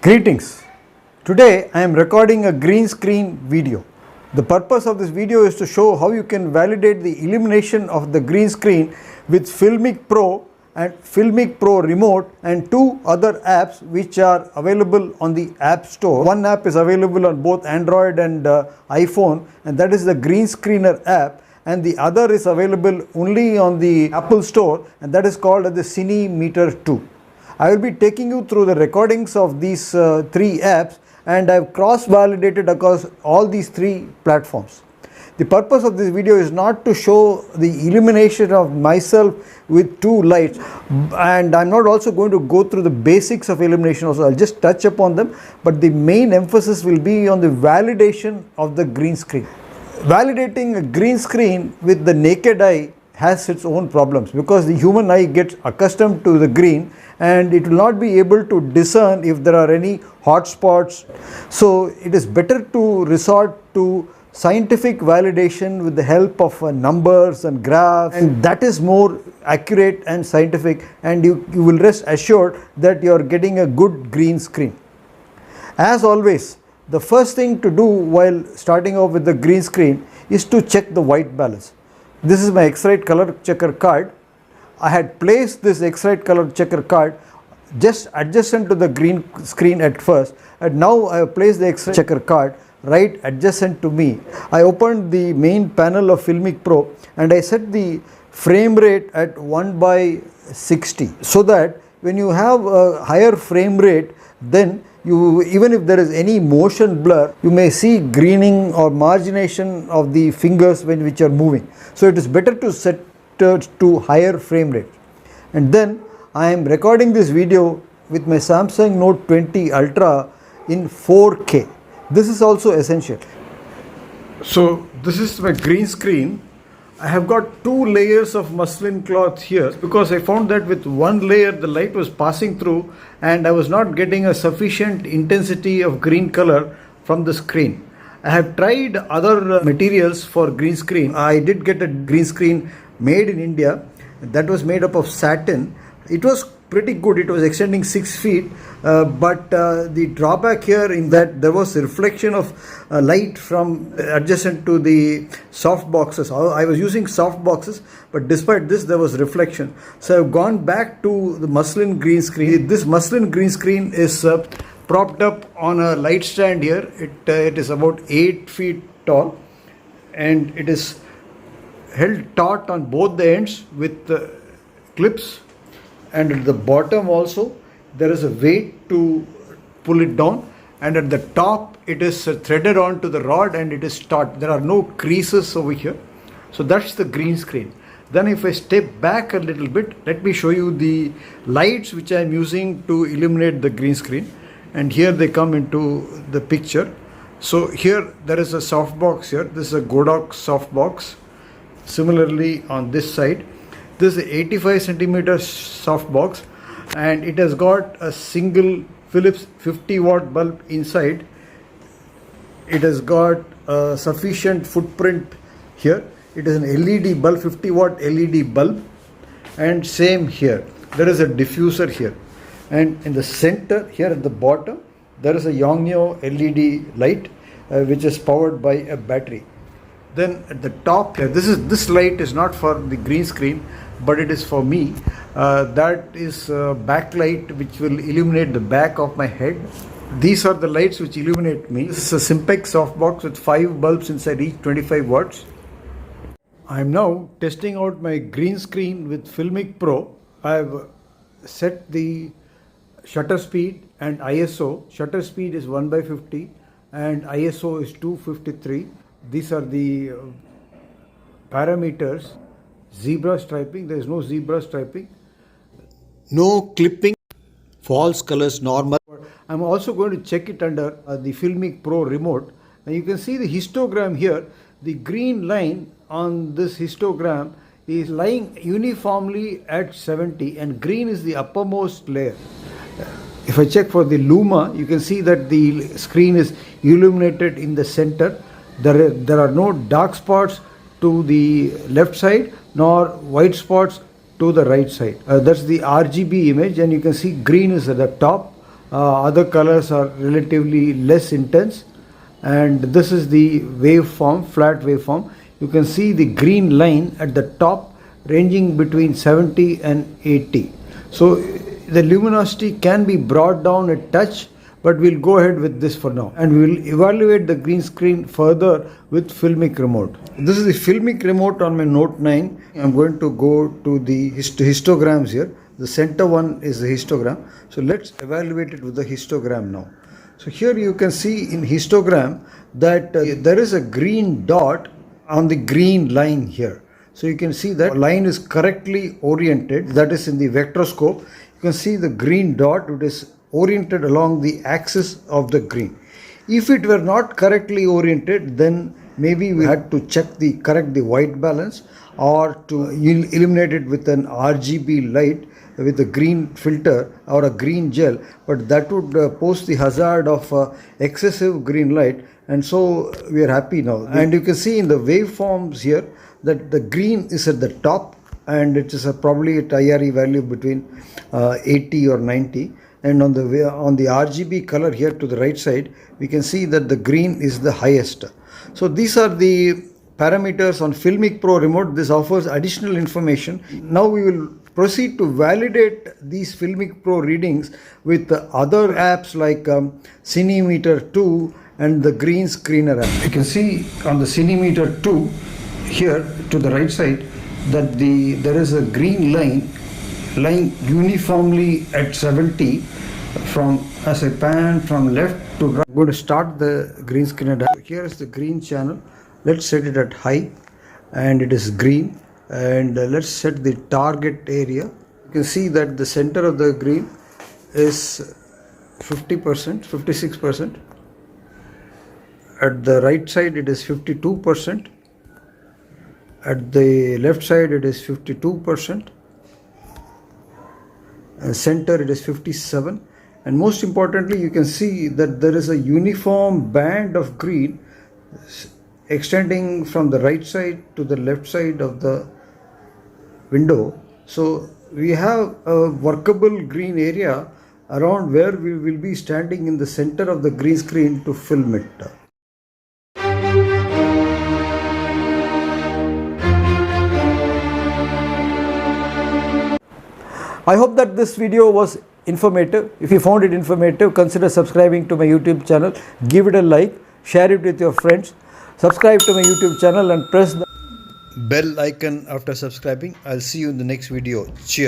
Greetings. Today I am recording a green screen video. The purpose of this video is to show how you can validate the illumination of the green screen with Filmic Pro and Filmic Pro Remote and two other apps which are available on the App Store. One app is available on both Android and iPhone, and that is the Green Screener app, and the other is available only on the Apple Store, and that is called the Cine Meter 2. I will be taking you through the recordings of these three apps, and I have cross-validated across all these three platforms. The purpose of this video is not to show the illumination of myself with two lights, and I am not also going to go through the basics of illumination also. I will just touch upon them, but the main emphasis will be on the validation of the green screen. Validating a green screen with the naked eye has its own problems because the human eye gets accustomed to the green and it will not be able to discern if there are any hot spots. So it is better to resort to scientific validation with the help of numbers and graphs, and that is more accurate and scientific, and you will rest assured that you are getting a good green screen. As always, the first thing to do while starting off with the green screen is to check the white balance. This is my X-Rite color checker card. I had placed this X-Rite color checker card just adjacent to the green screen at first, and now I have placed the X-Rite checker card right adjacent to me. I opened the main panel of Filmic Pro and I set the frame rate at 1/60 so that when you have a higher frame rate, then even if there is any motion blur, you may see greening or margination of the fingers which are moving. So it is better to set to higher frame rate. And then I am recording this video with my Samsung Note 20 Ultra in 4K. This is also essential. So this is my green screen. I have got two layers of muslin cloth here because I found that with one layer the light was passing through and I was not getting a sufficient intensity of green color from the screen. I have tried other materials for green screen. I did get a green screen made in India that was made up of satin. It was pretty good. It was extending 6 feet, but the drawback here in that there was a reflection of light from adjacent to the soft boxes. I was using soft boxes, but despite this there was reflection. So I've gone back to the muslin green screen. This muslin green screen is propped up on a light stand here. It is about 8 feet tall and it is held taut on both the ends with clips. And at the bottom also there is a weight to pull it down, and at the top it is threaded onto the rod and it is taut. There are no creases over here. So that's the green screen. Then if I step back a little bit, let me show you the lights which I am using to illuminate the green screen, and here they come into the picture. So here there is a softbox here. This is a Godox softbox. Similarly on this side, this is 85 centimeter softbox, and it has got a single Philips 50 watt bulb inside. It has got a sufficient footprint here. It is an LED bulb, 50 watt LED bulb, and same here. There is a diffuser here, and in the center here at the bottom there is a Yongnuo LED light which is powered by a battery. Then at the top here, this light is not for the green screen, but it is for me. That is a backlight which will illuminate the back of my head. These are the lights which illuminate me. This is a Simpex softbox with 5 bulbs inside, each 25 watts. I am now testing out my green screen with Filmic Pro. I have set the shutter speed and ISO. Shutter speed is 1/50 and ISO is 253. These are the parameters. Zebra striping, there is no zebra striping. No clipping. False colors normal. I'm also going to check it under the Filmic Pro remote. And you can see the histogram here. The green line on this histogram is lying uniformly at 70, and green is the uppermost layer. If I check for the Luma, you can see that the screen is illuminated in the center. There are no dark spots to the left side nor white spots to the right side. That's the RGB image, and you can see green is at the top Other colors are relatively less intense, and this is the waveform, flat waveform. You can see the green line at the top ranging between 70 and 80. So the luminosity can be brought down a touch, but we'll go ahead with this for now, and we will evaluate the green screen further with Filmic remote. This is the Filmic remote on my Note 9. I'm going to go to the histograms here. The center one is the histogram. So let's evaluate it with the histogram now. So here you can see in histogram that there is a green dot on the green line here. So you can see that line is correctly oriented, that is in the vectorscope. You can see the green dot, it is oriented along the axis of the green. If it were not correctly oriented, then maybe we had to correct the white balance, or to illuminate it with an RGB light with a green filter or a green gel, but that would pose the hazard of excessive green light, and so we are happy now. And you can see in the waveforms here that the green is at the top, and it is probably at IRE value between 80 or 90. And on the RGB color here to the right side, we can see that the green is the highest. So these are the parameters on Filmic Pro remote. This offers additional information. Now we will proceed to validate these Filmic Pro readings with other apps like Cinemeter 2 and the Green Screener app. You can see on the Cinemeter 2 here to the right side that there is a green line lying uniformly at 70 as I pan from left to right. I'm going to start the green screen. Here is the green channel. Let's set it at high, and it is green. And let's set the target area. You can see that the center of the green is 50%, 56%. At the right side it is 52%. At the left side it is 52%. Center it is 57%. And most importantly, you can see that there is a uniform band of green extending from the right side to the left side of the window. So we have a workable green area around where we will be standing in the center of the green screen to film it. I hope that this video was informative. If you found it informative, consider subscribing to my YouTube channel. Give it a like, share it with your friends. Subscribe to my YouTube channel and press the bell icon after subscribing. I'll see you in the next video. Cheers.